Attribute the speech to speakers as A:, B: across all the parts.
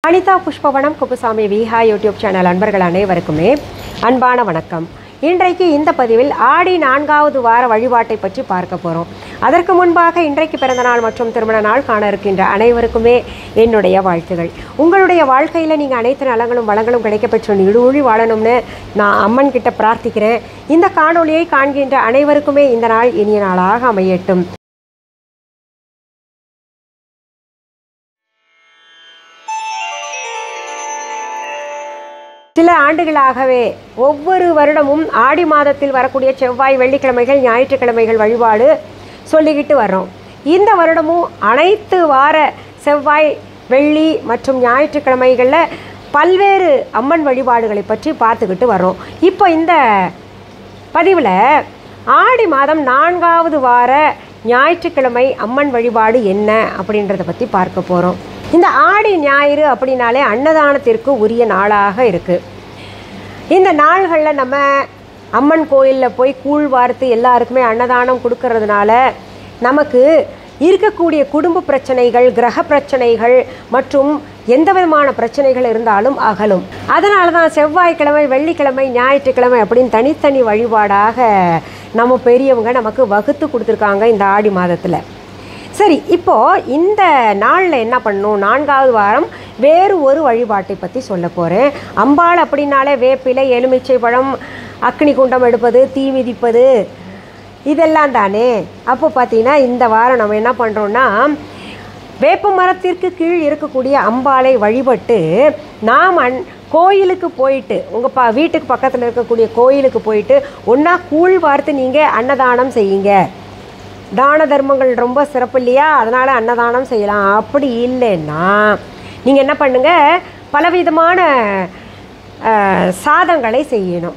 A: Anitha Pushpavanam Kuppusamy Viha YouTube channel அன்பர்கள் அனைவருக்குமே அன்பான வணக்கம். இன்றைக்கு இந்த பதிவில் ஆடி 4வது வார வழிபாட்டை பற்றி பார்க்க போகிறோம். அதற்கு முன்பாக இன்றைக்கு பிறந்தநாள் மற்றும் திருமண நாள் காண இருக்கின்ற அனைவருக்குமே என்னுடைய வாழ்த்துகள். உங்களுடைய வாழ்க்கையில் நீங்கள் அனைத்து நலங்களும் வளங்களும் கிடைக்கப்பெற்று நீடூழி வாழணும்னு நான் அம்மன் கிட்ட பிரார்த்திக்கிறேன். இந்த காணொளியை காண்கின்ற அனைவருக்குமே இந்த நாள் இனிய நாளாக அமையட்டும். சில ஆண்டுகளாகவே ஒவ்வொரு வருடமும் ஆடி மாதத்தில் வரக்கூடிய செவ்வாய், வெள்ளிக்கிழமைகள், ஞாயிற்றுக்கிழமைகள் வழிபாடு சொல்லிக்கிட்டு வர்றோம். இந்த வருடமும் அனைத்து வார செவ்வாய், வெள்ளி மற்றும் ஞாயிற்றுக்கிழமைகளில் பல்வேறு அம்மன் வழிபாடுகளை பற்றி பார்த்துக்கிட்டு வர்றோம். இப்போ இந்த பதிவில் ஆடி மாதம் 4வது வார ஞாயிற்றுக்கிழமை அம்மன் வழிபாடு என்ன அப்படின்றத பற்றி பார்க்க போகிறோம். இந்த ஆடி ஞாயிறு அப்படின்னாலே அன்னதானத்திற்கு உரிய நாளாக இருக்குது. இந்த நாள்களில் நம்ம அம்மன் கோயிலில் போய் கூழ் வார்த்து எல்லாருக்குமே அன்னதானம் கொடுக்கறதுனால நமக்கு இருக்கக்கூடிய குடும்ப பிரச்சனைகள், கிரக பிரச்சனைகள் மற்றும் எந்த விதமான பிரச்சனைகள் இருந்தாலும் அகலும். அதனால தான் செவ்வாய்க்கிழமை, வெள்ளிக்கிழமை, ஞாயிற்றுக்கிழமை அப்படின்னு தனித்தனி வழிபாடாக நம்ம பெரியவங்க நமக்கு வகுத்து கொடுத்துருக்காங்க இந்த ஆடி மாதத்தில். சரி, இப்போது இந்த நாளில் என்ன பண்ணணும்? 4வது வாரம் வேறு ஒரு வழிபாட்டை பற்றி சொல்ல போகிறேன். அம்பாள் அப்படின்னாலே வேப்பிலை, எலுமிச்சை பழம், அக்னி குண்டம் எடுப்பது, தீ மிதிப்பது இதெல்லாம் தானே. அப்போ பார்த்தீங்கன்னா இந்த வாரம் நம்ம என்ன பண்ணுறோன்னா, வேப்ப மரத்திற்கு கீழ் இருக்கக்கூடிய அம்பாளை வழிபட்டு நாம் கோயிலுக்கு போயிட்டு, உங்கள் வீட்டுக்கு பக்கத்தில் இருக்கக்கூடிய கோயிலுக்கு போயிட்டு ஒன்றா கூழ் வார்த்து நீங்கள் அன்னதானம் செய்யுங்க. தான தர்மங்கள் ரொம்ப சிறப்பு இல்லையா? அதனால் அன்னதானம் செய்யலாம். அப்படி இல்லைன்னா நீங்கள் என்ன பண்ணுங்கள், பலவிதமான சாதங்களை செய்யணும்.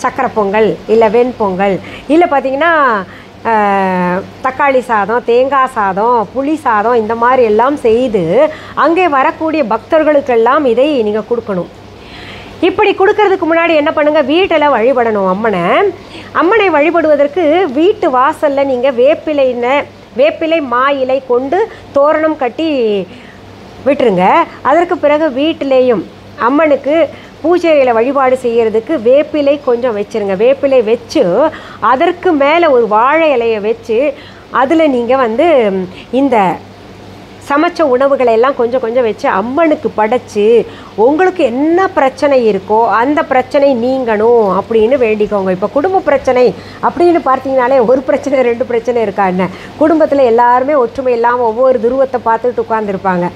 A: சக்கரை பொங்கல், இல்லை வெண்பொங்கல், இல்லை பார்த்திங்கன்னா தக்காளி சாதம், தேங்காய் சாதம், புளி சாதம், இந்த மாதிரி எல்லாம் செய்து அங்கே வரக்கூடிய பக்தர்களுக்கெல்லாம் இதை நீங்கள் கொடுக்கணும். இப்படி கொடுக்கறதுக்கு முன்னாடி என்ன பண்ணுங்கள், வீட்டில் வழிபடணும் அம்மனை வழிபடுவதற்கு வீட்டு வாசலில் நீங்கள் வேப்பிலை மா இலை கொண்டு தோரணம் கட்டி விட்டுருங்க. அதற்கு பிறகு வீட்டிலேயும் அம்மனுக்கு பூஜையில் வழிபாடு செய்கிறதுக்கு வேப்பிலை கொஞ்சம் வச்சுருங்க. வேப்பிலை வச்சு அதற்கு மேலே ஒரு வாழை இலையை வச்சு அதில் நீங்கள் இந்த சமைச்ச உணவுகளை எல்லாம் கொஞ்சம் கொஞ்சம் வச்சு அம்மனுக்கு படைச்சி உங்களுக்கு என்ன பிரச்சனை இருக்கோ அந்த பிரச்சனை நீங்கணும் அப்படின்னு வேண்டிக்கோங்க. இப்போ குடும்ப பிரச்சனை அப்படின்னு பார்த்தீங்கனாலே ஒரு பிரச்சனை 2 பிரச்சனை இருக்கா என்ன? குடும்பத்தில் எல்லாருமே ஒற்றுமை இல்லாமல் ஒவ்வொரு துருவத்தை பார்த்துட்டு உட்காந்துருப்பாங்க.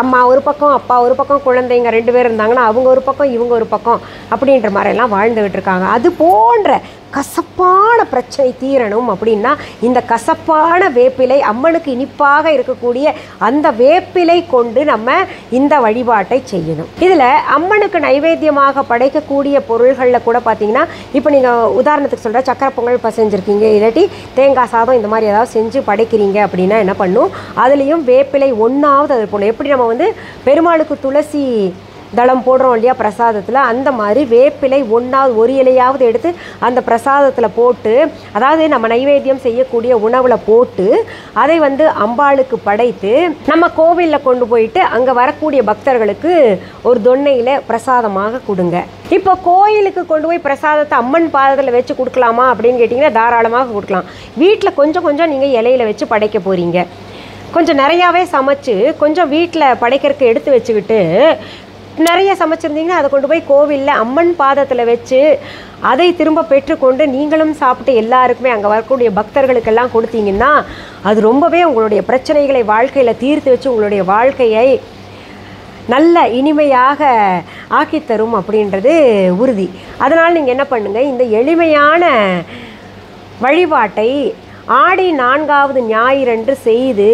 A: அம்மா ஒரு பக்கம், அப்பா ஒரு பக்கம், குழந்தைங்க 2 பேர் இருந்தாங்கன்னா அவங்க ஒரு பக்கம், இவங்க ஒரு பக்கம் அப்படின்ற மாதிரிலாம் வாழ்ந்துகிட்டு இருக்காங்க. அது போன்ற கசப்பான பிரச்சனை தீரணும் அப்படின்னா இந்த கசப்பான வேப்பிலை, அம்மனுக்கு இனிப்பாக இருக்கக்கூடிய அந்த வேப்பிலை கொண்டு நம்ம இந்த வழிபாட்டை செய்யணும். இதில் அம்மனுக்கு நைவேத்தியமாக படைக்கக்கூடிய பொருள்களில் கூட பார்த்தீங்கன்னா, இப்போ நீங்கள் உதாரணத்துக்கு சொல்கிற சக்கரை பொங்கல் இப்போ செஞ்சுருக்கீங்க, இல்லாட்டி தேங்காய் சாதம் இந்த மாதிரி ஏதாவது செஞ்சு படைக்கிறீங்க அப்படின்னா என்ன பண்ணும், அதுலேயும் வேப்பிலை ஒன்றாவது அது போடணும். எப்படி நம்ம பெருமாளுக்கு துளசி தளம் போடுறோம் இல்லையா பிரசாதத்தில், அந்த மாதிரி வேப்பிலை ஒன்றாவது ஒரு இலையாவது எடுத்து அந்த பிரசாதத்தில் போட்டு, அதாவது நம்ம நைவேத்தியம் செய்யக்கூடிய உணவில் போட்டு அதை அம்பாளுக்கு படைத்து நம்ம கோவிலில் கொண்டு போயிட்டு அங்கே வரக்கூடிய பக்தர்களுக்கு ஒரு தொன்னையில் பிரசாதமாக கொடுங்க. இப்போ கோயிலுக்கு கொண்டு போய் பிரசாதத்தை அம்மன் பாதத்தில் வச்சு கொடுக்கலாமா அப்படின்னு கேட்டிங்கன்னா தாராளமாக கொடுக்கலாம். வீட்டில் கொஞ்சம் கொஞ்சம் நீங்கள் இலையில் வச்சு படைக்க போகிறீங்க. கொஞ்சம் நிறையாவே சமைச்சு கொஞ்சம் வீட்டில் படைக்கிறதுக்கு எடுத்து வச்சுக்கிட்டு நிறைய சமைச்சிருந்தீங்கன்னா அதை கொண்டு போய் கோவிலில் அம்மன் பாதத்தில் வச்சு அதை திரும்ப பெற்றுக்கொண்டு நீங்களும் சாப்பிட்டு எல்லாருக்குமே அங்கே வரக்கூடிய பக்தர்களுக்கெல்லாம் கொடுத்தீங்கன்னா அது ரொம்பவே உங்களுடைய பிரச்சனைகளை வாழ்க்கையில் தீர்த்து வச்சு உங்களுடைய வாழ்க்கையை நல்ல இனிமையாக ஆக்கித்தரும் அப்படின்றது உறுதி. அதனால் நீங்கள் என்ன பண்ணுங்கள், இந்த எளிமையான வழிபாட்டை ஆடி 4வது ஞாயிறன்று செய்து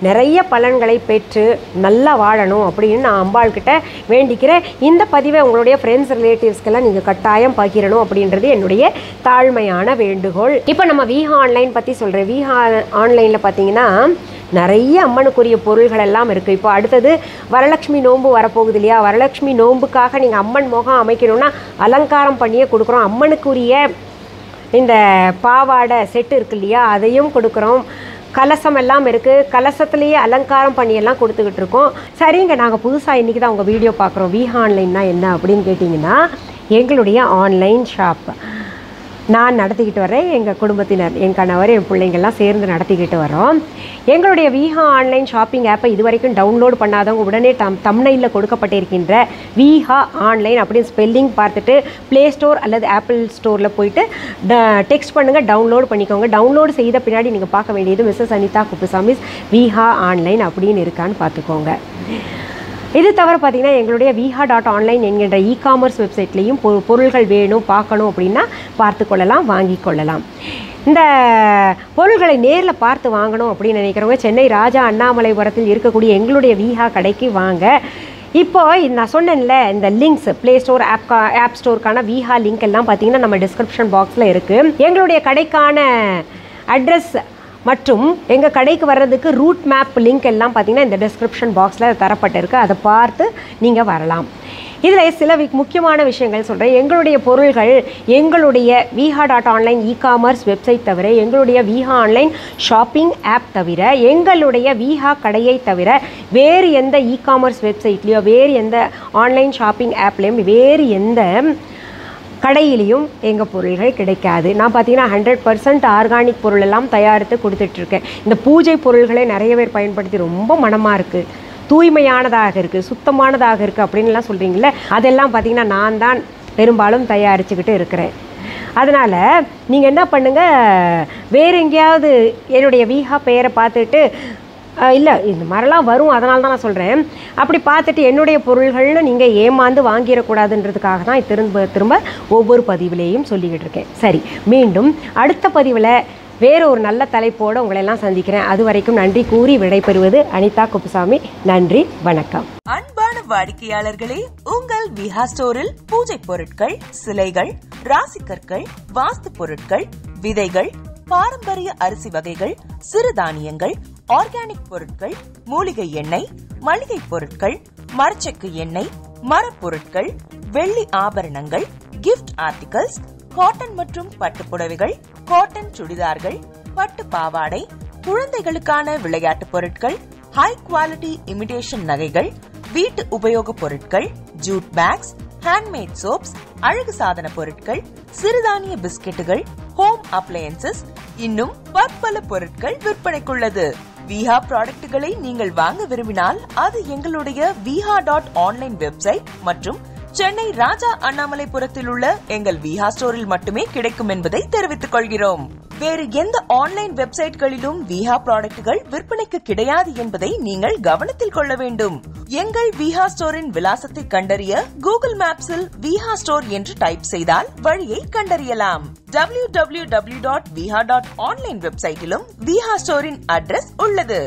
A: நிறைய பலன்களை பெற்று நல்லா வாழணும் அப்படின்னு நான் அம்பாள்கிட்ட வேண்டிக்கிறேன். இந்த பதிவை உங்களுடைய ஃப்ரெண்ட்ஸ், ரிலேட்டிவ்ஸ்க்கெல்லாம் நீங்கள் கட்டாயம் பகிரணும் அப்படின்றது என்னுடைய தாழ்மையான வேண்டுகோள். இப்போ நம்ம விஹா ஆன்லைன் பற்றி சொல்கிறேன். விஹா ஆன்லைனில் பார்த்தீங்கன்னா நிறைய அம்மனுக்குரிய பொருள்கள் எல்லாம் இருக்குது. இப்போ அடுத்தது வரலட்சுமி நோன்பு வரப்போகுது இல்லையா? வரலட்சுமி நோன்புக்காக நீங்கள் அம்மன் முகம் அமைக்கணும்னா அலங்காரம் பண்ணியே கொடுக்குறோம். அம்மனுக்குரிய இந்த பாவாடை செட்டு இருக்கு இல்லையா, அதையும் கொடுக்குறோம். கலசம் எல்லாம் இருக்குது. கலசத்துலேயே அலங்காரம் பண்ணி எல்லாம் கொடுத்துக்கிட்டு இருக்கோம். சரிங்க, நாங்கள் புதுசாக இன்றைக்கி தான் உங்கள் வீடியோ பார்க்குறோம். விஹா ஆன்லைன்னா என்ன அப்படின்னு கேட்டிங்கன்னா, எங்களுடைய ஆன்லைன் ஷாப் நான் நடத்திக்கிட்டு வரேன். எங்கள் குடும்பத்தினர், என் கணவர், என் பிள்ளைங்கள்லாம் சேர்ந்து நடத்திக்கிட்டு வரோம். எங்களுடைய விஹா ஆன்லைன் ஷாப்பிங் ஆப்பை இது வரைக்கும் டவுன்லோட் பண்ணாதவங்க உடனே தம்ப்நெயிலில் கொடுக்கப்பட்டிருக்கின்ற விஹா ஆன்லைன் அப்படின்னு ஸ்பெல்லிங் பார்த்துட்டு ப்ளே ஸ்டோர் அல்லது ஆப்பிள் ஸ்டோரில் போயிட்டு டெக்ஸ்ட் பண்ணுங்கள், டவுன்லோட் பண்ணிக்கோங்க. டவுன்லோடு செய்த பின்னாடி நீங்கள் பார்க்க வேண்டியது மிஸ்ஸஸ் அனிதா குப்புசாமிஸ் விஹா ஆன்லைன் அப்படின்னு இருக்கான்னு பார்த்துக்கோங்க. இது தவிர பார்த்திங்கன்னா எங்களுடைய viha.online என்கின்ற இ-காமர்ஸ் வெப்சைட்லேயும் பொருள்கள் வேணும் பார்க்கணும் அப்படின்னா பார்த்து கொள்ளலாம், வாங்கி கொள்ளலாம். இந்த பொருள்களை நேரில் பார்த்து வாங்கணும் அப்படின்னு நினைக்கிறவங்க சென்னை ராஜா அண்ணாமலைபுரத்தில் இருக்கக்கூடிய எங்களுடைய விஹா கடைக்கு வாங்க. இப்போ நான் சொன்னேன்ல, இந்த லிங்க்ஸ் ப்ளே ஸ்டோர் ஆப் ஸ்டோருக்கான விஹா லிங்க் எல்லாம் பார்த்திங்கன்னா நம்ம டிஸ்கிரிப்ஷன் பாக்ஸில் இருக்குது. எங்களுடைய கடைக்கான அட்ரஸ் மற்றும் எங்கள் கடைக்கு வர்றதுக்கு ரூட் மேப் லிங்க் எல்லாம் பார்த்திங்கன்னா இந்த டிஸ்கிரிப்ஷன் பாக்ஸில் தரப்பட்டிருக்கு. அதை பார்த்து நீங்கள் வரலாம். இதில் சில முக்கியமான விஷயங்கள் சொல்கிறேன். எங்களுடைய பொருள்கள் எங்களுடைய viha.online இ-காமர்ஸ் வெப்சைட் தவிர, எங்களுடைய விஹா ஆன்லைன் ஷாப்பிங் ஆப் தவிர, எங்களுடைய விஹா கடையை தவிர வேறு எந்த இ-காமர்ஸ் வெப்சைட்லேயோ வேறு எந்த ஆன்லைன் ஷாப்பிங் ஆப்லேயும் வேறு எந்த கடையிலையும் எங்கள் பொருள்கள் கிடைக்காது. நான் பார்த்தீங்கன்னா 100% ஆர்கானிக் பொருள் எல்லாம் தயாரித்து கொடுத்துட்ருக்கேன். இந்த பூஜை பொருள்களை நிறைய பேர் பயன்படுத்தி ரொம்ப மனமாக இருக்குது, தூய்மையானதாக இருக்குது, சுத்தமானதாக இருக்குது அப்படின்லாம் சொல்கிறீங்களே, அதெல்லாம் பார்த்திங்கன்னா நான் தான் பெரும்பாலும் தயாரிச்சுக்கிட்டு இருக்கிறேன். அதனால் நீங்கள் என்ன பண்ணுங்கள், வேறு எங்கேயாவது என்னுடைய விஹா பெயரை பார்த்துட்டு இல்லை இந்த மாதிரிலாம் வரும், அதனால தான் நான் சொல்கிறேன், அப்படி பார்த்துட்டு என்னுடைய பொருள்கள்னு நீங்கள் ஏமாந்து வாங்கிடக்கூடாதுன்றதுக்காக தான் திரும்ப திரும்ப ஒவ்வொரு பதிவிலையும் சொல்லிக்கிட்டு இருக்கேன். சரி, மீண்டும் அடுத்த பதிவில் வேறு ஒரு நல்ல தலைப்போடு உங்களெல்லாம் சந்திக்கிறேன். அது வரைக்கும் நன்றி கூறி விடைபெறுவது அனிதா குப்புசாமி. நன்றி, வணக்கம்.
B: அன்பான வாடிக்கையாளர்களே, உங்கள் விஹா ஸ்டோரில் பூஜை பொருட்கள், சிலைகள், ராசிக்கற்கள், வாஸ்து பொருட்கள், விதைகள், பாரம்பரிய அரிசி வகைகள், சிறுதானியங்கள், ஆர்கானிக் பொருட்கள், மூலிகை எண்ணெய், மளிகை பொருட்கள், மரச்செக்கு எண்ணெய், மரப்பொருட்கள், வெள்ளி ஆபரணங்கள், கிஃப்ட் ஆர்டிகல்ஸ், காட்டன் மற்றும் பட்டு புடவைகள், காட்டன் சுடிதார்கள், பட்டு பாவாடை, குழந்தைகளுக்கான விளையாட்டு பொருட்கள், ஹை குவாலிட்டி இமிடேஷன் நகைகள், வீட்டு உபயோக பொருட்கள், ஜூட் பேக்ஸ், ஹேண்ட்மேட் சோப்ஸ், அழகு சாதன பொருட்கள், சிறுதானிய பிஸ்கெட்டுகள், ஹோம் அப்ளையன்சஸ், இன்னும் பற்பல பொருட்கள் விற்பனைக்குள்ளது. விஹா ப்ராடக்ட்களை நீங்கள் வாங்க விரும்பினால் அது எங்களுடைய viha.online வெப்சைட் மற்றும் சென்னை ராஜா அண்ணாமலைபுரத்தில் உள்ள எங்கள் விஹா ஸ்டோரில் மட்டுமே கிடைக்கும் என்பதை தெரிவித்துக் கொள்கிறோம். வேறு எந்த ஆன்லைன் வெப்சைட்களிலும் விஹா ப்ராடக்ட்கள் விற்பனைக்கு கிடையாது என்பதை நீங்கள் கவனத்தில் கொள்ள வேண்டும். எங்கள் விஹா ஸ்டோரின் விலாசத்தை கண்டறிய கூகுள் மேப்ஸில் விஹா ஸ்டோர் என்று டைப் செய்தால் வழியை கண்டறியலாம். www.viha.online வெப்சைட்டிலும் விஹா ஸ்டோரின் அட்ரஸ் உள்ளது.